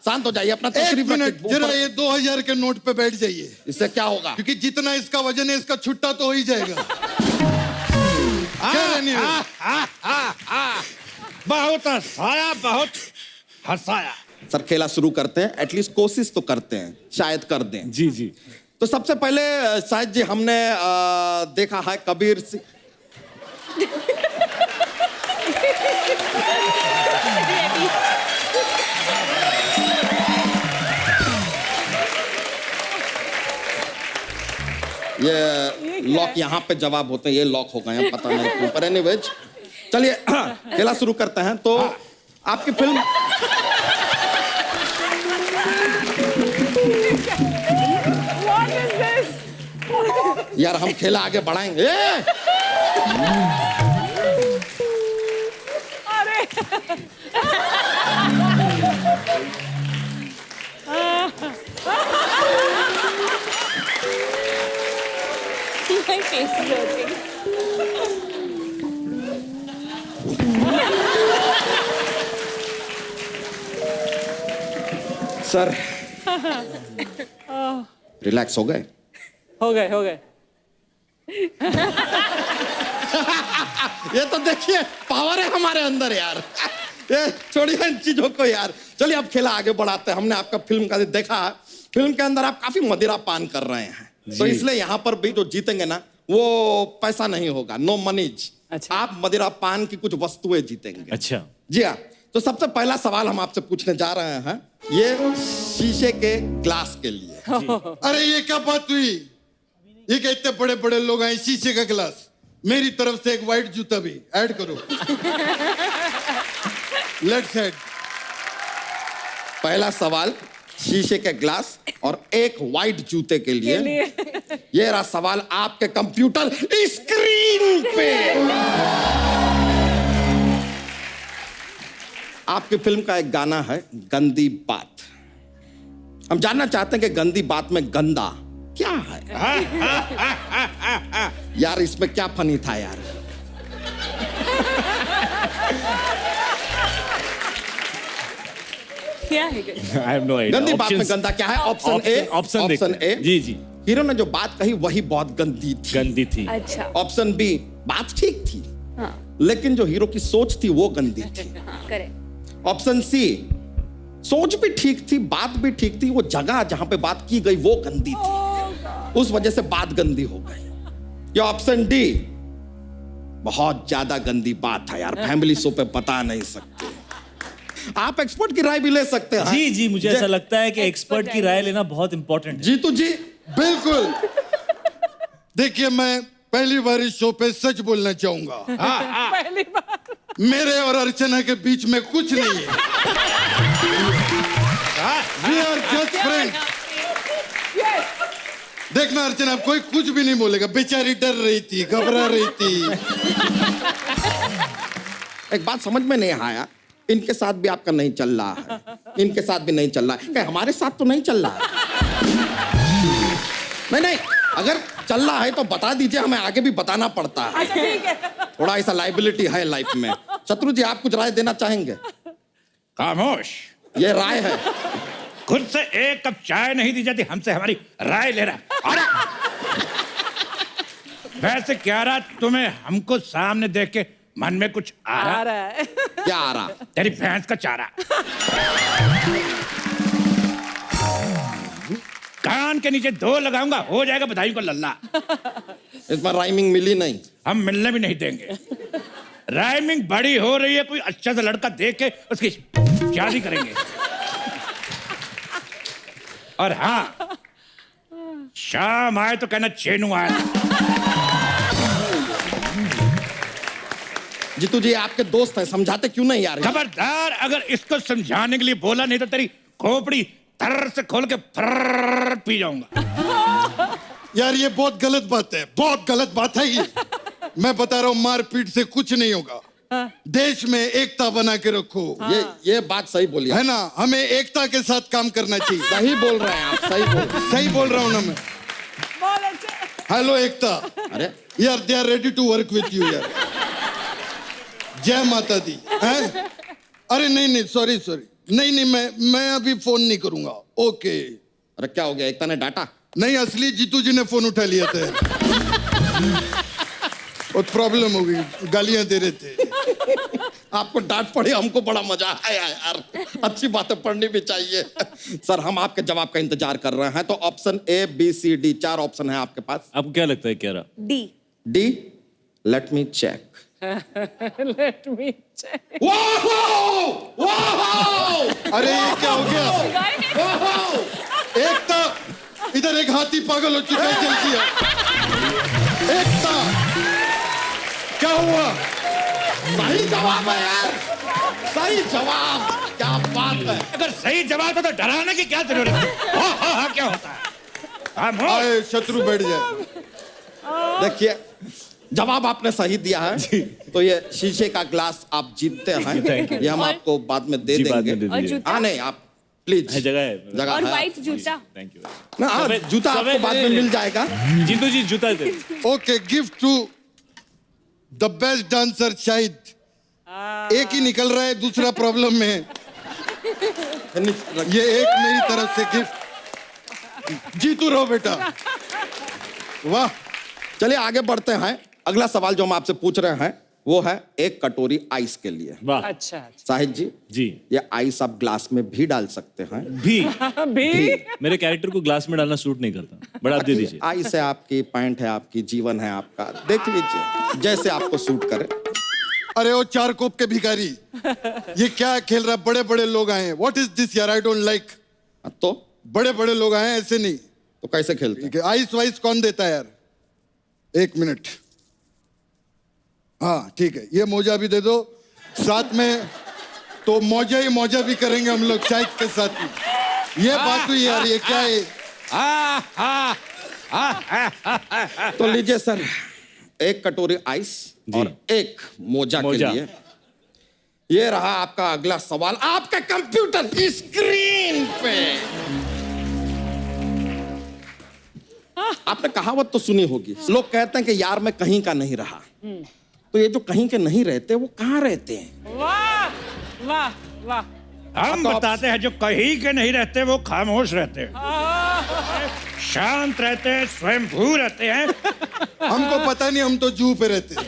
शांत हो जाइए, अपना
एक
तशरीफ
मिनट
रखिए।
जरा ये 2000 के नोट पे बैठ जाइए।
इससे क्या होगा?
क्योंकि जितना इसका वजन है इसका छुट्टा तो हो ही जाएगा। क्या रहनी है?
बहुत हंसाया, बहुत हंसाया।
सर खेला शुरू करते हैं, एटलीस्ट कोशिश तो करते हैं, शायद कर दें।
जी जी।
तो सबसे पहले शायद जी हमने देखा है कबीर सिंह। ये लॉक यहाँ पे जवाब होते हैं, ये लॉक हो गए हैं, पता नहीं क्यों, पर एनीवेज चलिए खेला शुरू करते हैं। तो आपकी फिल्म यार हम खेला आगे बढ़ाएंगे।
My face is hurting.
Sir relax हो गए?
हो गए।
ये तो देखिए पावर है हमारे अंदर यार। ये छोड़िए इन चीजों को यार। चलिए अब खेला आगे बढ़ाते हैं। हमने आपका फिल्म का देखा, फिल्म के अंदर आप काफी मदिरा पान कर रहे हैं, तो इसलिए यहाँ पर भी जो जीतेंगे ना वो पैसा नहीं होगा, नो मनीज।
अच्छा।
आप मदिरा पान की कुछ वस्तुएं जीतेंगे।
अच्छा
जी हाँ। तो सबसे पहला सवाल हम आपसे पूछने जा रहे हैं, ये शीशे के ग्लास के लिए।
अरे ये क्या बात हुई? ये क्या इतने बड़े बड़े लोग आए, शीशे का गिलास? मेरी तरफ से एक वाइट जूता भी ऐड करो। Let's head.
पहला सवाल शीशे के ग्लास और एक वाइट जूते के लिए। ये रहा सवाल आपके कंप्यूटर स्क्रीन पे। आपकी फिल्म का एक गाना है गंदी बात। हम जानना चाहते हैं कि गंदी बात में गंदा क्या है। यार इसमें क्या फनी था यार?
क्या है?
I have no idea.
गंदी बात में गंदा क्या है? Option A.
Option A. जी जी।
हीरो ने जो बात कही वही बहुत गंदी थी।
अच्छा।
ऑप्शन बी, बात ठीक थी,
हाँ।
लेकिन जो हीरो की सोच थी वो गंदी थी।
हाँ, करेक्ट।
ऑप्शन सी, सोच भी ठीक थी, बात भी ठीक थी, वो जगह जहां पे बात की गई वो गंदी थी, उस वजह से बात गंदी हो गई। या ऑप्शन डी, बहुत ज्यादा गंदी बात है यार, फैमिली शो पे बता नहीं सकते। आप एक्सपर्ट की राय भी ले सकते हैं।
जी जी, मुझे ऐसा लगता है कि एक्सपर्ट की राय लेना बहुत इंपॉर्टेंट है।
जीतू जी,
बिल्कुल। देखिए, मैं पहली बार इस शो पे सच बोलना चाहूंगा।
पहली बार
मेरे और अर्चना के बीच में कुछ नहीं है। We are just friends। देखना अर्चना, कोई कुछ भी नहीं बोलेगा, बेचारी डर रही थी, घबरा रही थी।
एक बात समझ में नहीं आया, इनके साथ भी आपका नहीं चल रहा है, इनके साथ भी नहीं चल रहा है, क्या हमारे साथ तो नहीं चल रहा है? नहीं नहीं, अगर चल रहा है तो बता दीजिए, हमें आगे भी बताना पड़ता है। थोड़ा ऐसा लाइबिलिटी है लाइफ में। शत्रु जी, आप कुछ राय देना चाहेंगे?
खामोश।
ये राय है।
खुद से एक कप चाय नहीं दी जाती, हमसे हमारी राय ले रहा। वैसे क्या रहा तुम्हें हमको सामने देख के मन में कुछ आ रहा
है?
क्या आ रहा?
तेरी भैंस का चारा। कान के नीचे 2 लगाऊंगा, हो जाएगा बधाई को लल्ला।
इसमें राइमिंग मिली नहीं।
हम मिलने भी नहीं देंगे। राइमिंग बड़ी हो रही है, कोई अच्छा सा लड़का देख के उसकी शादी करेंगे। और हाँ, शाम आए तो कहना चेनू आया।
जीतू जी, आपके दोस्त हैं, समझाते क्यों नहीं यार?
खबरदार, अगर इसको समझाने के लिए बोला नहीं तो तेरी खोपड़ी तर से खोल के फर्र पी जाऊंगा।
यार, ये बहुत गलत बात है, बहुत गलत बात है ये। मैं बता रहा हूँ, मारपीट से कुछ नहीं होगा। देश में एकता बना के रखो।
ये बात सही बोली
है ना, हमें एकता के साथ काम करना चाहिए।
सही बोल रहे हैं आप,
सही बोल रहा हूँ ना मैं। हेलो एकता।
अरे
यार, they are ready to work with you यार। जय माता दी। हैं? अरे नहीं, सॉरी, नहीं, मैं अभी फोन नहीं करूंगा। ओके।
अरे क्या हो गया, एकता ने डांटा?
नहीं, असली जीतू जी ने फोन उठा लिया था। और प्रॉब्लम हो गई, गालियां दे रहे थे।
आपको डांट पड़ी, हमको बड़ा मजा आया यार। अच्छी बातें पढ़नी भी चाहिए। सर, हम आपके जवाब का इंतजार कर रहे हैं। तो option A, B, C, D, 4 option है आपके पास।
आपको क्या लगता है क्या रहा?
D. Let me check.
Let me check.
अरे ये क्या हो गया? एकता, इधर एक हाथी पागल हो चुका है, चलती है। एकता, क्या हुआ?
सही जवाब है यार, सही जवाब। क्या बात है।
अगर सही जवाब है तो डराने की क्या जरूरत है? हाँ, क्या होता है?
आए, शत्रु बैठ जाए।
देखिए, जवाब आपने सही दिया है, तो ये शीशे का ग्लास आप जीतते हैं। ये हम आपको बाद में दे देंगे। हाँ, नहीं, आप प्लीज।
जगह है,
जगह
और
है।
व्हाइट जूता।
Thank you.
ना, जूता आपको बाद में मिल जाएगा।
जीतू जी, जूता दे।
Okay, gift to the best dancer. Shahid, एक ही निकल रहा है, दूसरा प्रॉब्लम में है। ये एक मेरी तरफ से गिफ्ट। जीतू रहो बेटा। वाह।
चलिए आगे बढ़ते हैं। अगला सवाल जो हम आपसे पूछ रहे हैं वो है एक कटोरी आइस के लिए।
वाह।
अच्छा।
शाहिद जी,
जी,
ये आइस आप ग्लास में भी डाल सकते हैं।
भी
भी
मेरे कैरेक्टर को ग्लास में डालना सूट नहीं करता, बट आप दे दीजिए।
आइस है आपकी, पैंट है आपकी, जीवन है आपका, देख लीजिए जैसे आपको सूट करे।
अरे वो 4 कोप के भिखारी, ये क्या खेल रहा है? बड़े बड़े लोग आए हैं। व्हाट इज दिस यार? I don't like.
तो
बड़े बड़े लोग आए हैं, ऐसे नहीं।
तो कैसे खेलते?
ठीक है, आइस वाइस कौन देता है यार? 1 मिनट। हाँ ठीक है, ये मोजा भी दे दो साथ में, तो मौजा ही मौजा भी करेंगे हम लोग चाय के साथ में। ये बात हुई यार, ये क्या है?
तो लीजिए सर, एक कटोरी आइस और एक मोजा के लिए। ये रहा आपका अगला सवाल आपके कंप्यूटर स्क्रीन पे। आपने कहावत तो सुनी होगी, लोग कहते हैं कि यार मैं कहीं का नहीं रहा। तो ये जो कहीं के नहीं रहते वो कहाँ रहते हैं?
वाह वाह वाह।
हम बताते हैं, जो कहीं के नहीं रहते वो खामोश रहते हैं, शांत रहते हैं, स्वयंभू रहते हैं।
हमको पता नहीं, हम तो जू पे रहते हैं।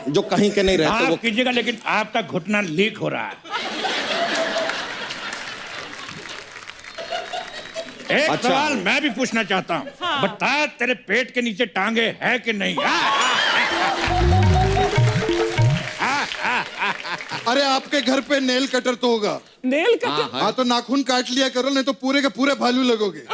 जो कहीं के नहीं रहते वो
कीजिएगा, लेकिन आपका घुटना लीक हो रहा है। एक
अच्छा।
सवाल मैं भी पूछना चाहता हूँ। बता, तेरे पेट के नीचे टांगे है कि नहीं?
अरे आपके घर पे नेल कटर तो होगा।
Nail cutter?
हाँ तो नाखून काट लिया करो, नहीं तो पूरे के पूरे भालू लगोगे।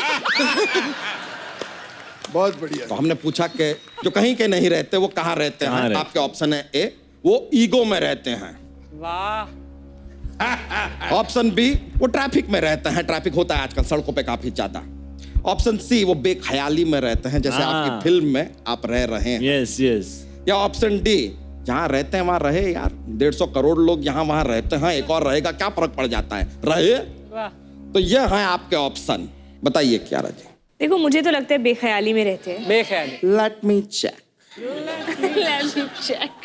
बहुत बढ़िया।
तो हमने पूछा कि जो कहीं के नहीं रहते वो कहाँ रहते हैं? आपके ऑप्शन है ए, वो ईगो में रहते हैं।
वाह।
ऑप्शन बी, वो ट्रैफिक में रहते हैं, ट्रैफिक होता है आजकल सड़कों पे काफी ज्यादा। ऑप्शन सी, वो बेख्याली में रहते हैं, जैसे आपकी फिल्म में आप रह रहे हैं।
Yes yes.
या ऑप्शन डी, जहाँ रहते हैं वहां रहे यार, 150 करोड़ लोग यहाँ वहां रहते हैं, एक और रहेगा क्या फर्क पड़ जाता है, रहे। तो ये है आपके ऑप्शन, बताइए क्या रहे।
देखो मुझे तो लगता है बेख्याली में रहते हैं।
बेख्याली।
Let me check.
Let me check.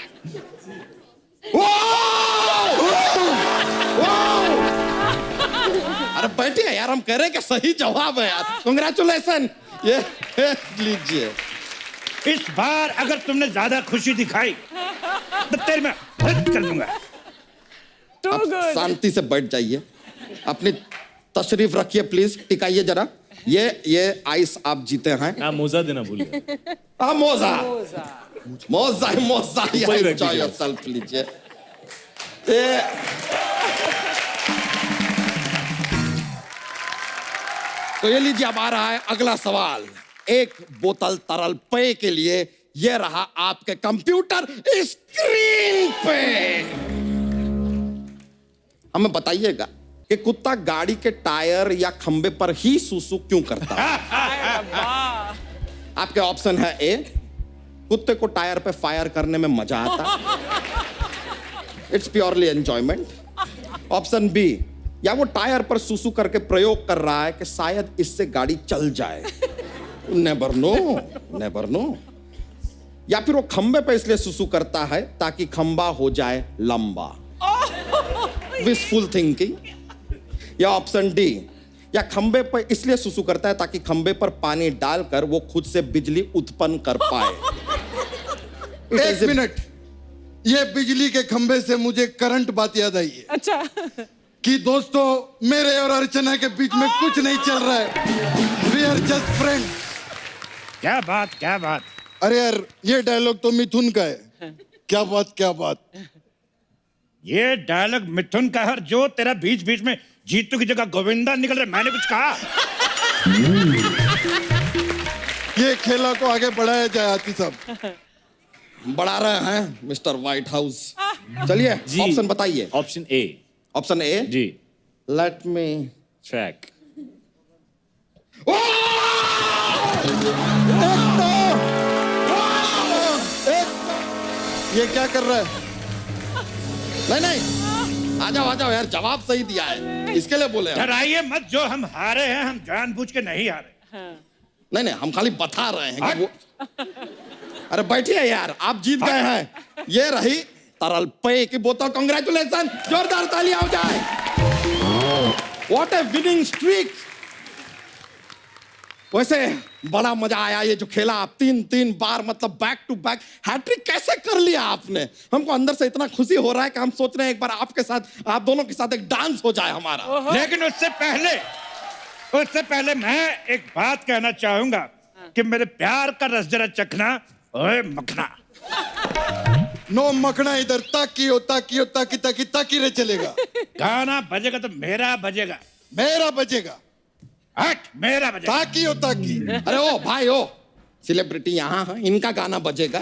अरे बैठिए यार, हम कह रहे हैं कि सही जवाब है यार, कांग्रेचुलेशन। ये लीजिए।
इस बार अगर तुमने ज्यादा खुशी दिखाई तो तेरे में हद कर दूंगा।
आप शांति से बैठ जाइए, अपनी तशरीफ रखिए प्लीज, टिकाइए जरा। ये आइस आप जीते हैं।
मोजा देना भूल गए।
मोजा मोजा मोजा, एंजॉय योरसेल्फ लीजिए। तो ये लीजिए, अब आ रहा है अगला सवाल। एक बोतल तरल पेय के लिए ये रहा आपके कंप्यूटर स्क्रीन पे। हमें बताइएगा कि कुत्ता गाड़ी के टायर या खंबे पर ही सूसू क्यों करता है? आपके ऑप्शन है ए, कुत्ते को टायर पे फायर करने में मजा आता, it's purely enjoyment. Option B, या वो टायर पर सूसू करके प्रयोग कर रहा है कि शायद इससे गाड़ी चल जाए, नेवर नो, नेवर नो। या फिर वो खंबे पे इसलिए सूसू करता है ताकि खंबा हो जाए लंबा, विशफुल थिंकिंग। या ऑप्शन डी, या खंबे पर इसलिए सूसू करता है ताकि खंबे पर पानी डालकर वो खुद से बिजली उत्पन्न कर पाए।
एक मिनट, ये बिजली के खंबे से मुझे करंट बात याद आई है।
अच्छा।
कि दोस्तों, मेरे और अर्चना के बीच में कुछ नहीं चल रहा है, वी आर जस्ट फ्रेंड्स।
क्या बात, क्या बात।
अरे यार, ये डायलॉग तो मिथुन का है। क्या बात, क्या बात।
ये डायलॉग मिथुन का है, जो तेरा बीच बीच में जीतू की जगह गोविंदा निकल रहा है, मैंने कुछ कहा?
ये खेला को आगे बढ़ाया जाए आती साहब।
बढ़ा रहे हैं मिस्टर व्हाइट हाउस। चलिए ऑप्शन बताइए।
Option A.
ऑप्शन ए
जी।
Let me
track.
ये क्या कर रहा है?
नहीं, आ जाओ यार, जवाब सही दिया है, इसके लिए बोले।
डराइए मत, जो हम हारे हैं हम जानबूझ के नहीं हारे।
नहीं, हम खाली बता रहे हैं कि वो। अरे बैठिए यार, आप जीत गए हैं। ये रही तरल पेय की बोतल, कांग्रेचुलेशन, जोरदार तालियां हो जाए। What A winning streak. वैसे बड़ा मजा आया ये जो खेला आप, तीन बार, मतलब बैक टू बैक हैट्रिक कैसे कर लिया आपने? हमको अंदर से इतना खुशी हो रहा है कि हम सोच रहे हैं एक बार आपके साथ, आप दोनों के साथ एक डांस हो जाए हमारा।
लेकिन उससे पहले मैं एक बात कहना चाहूंगा कि मेरे प्यार का रस जरा चखना। ओए मखना।
नो मखना इधर, ताकियो ताकियो ताकी ताकी ताकी रे चलेगा।
गाना बजेगा तो मेरा बजेगा।
मेरा बजेगा।
हट, मेरा बजेगा।
ताकियो ताकी।
अरे ओ भाई, ओ सेलिब्रिटी यहाँ है, इनका गाना बजेगा।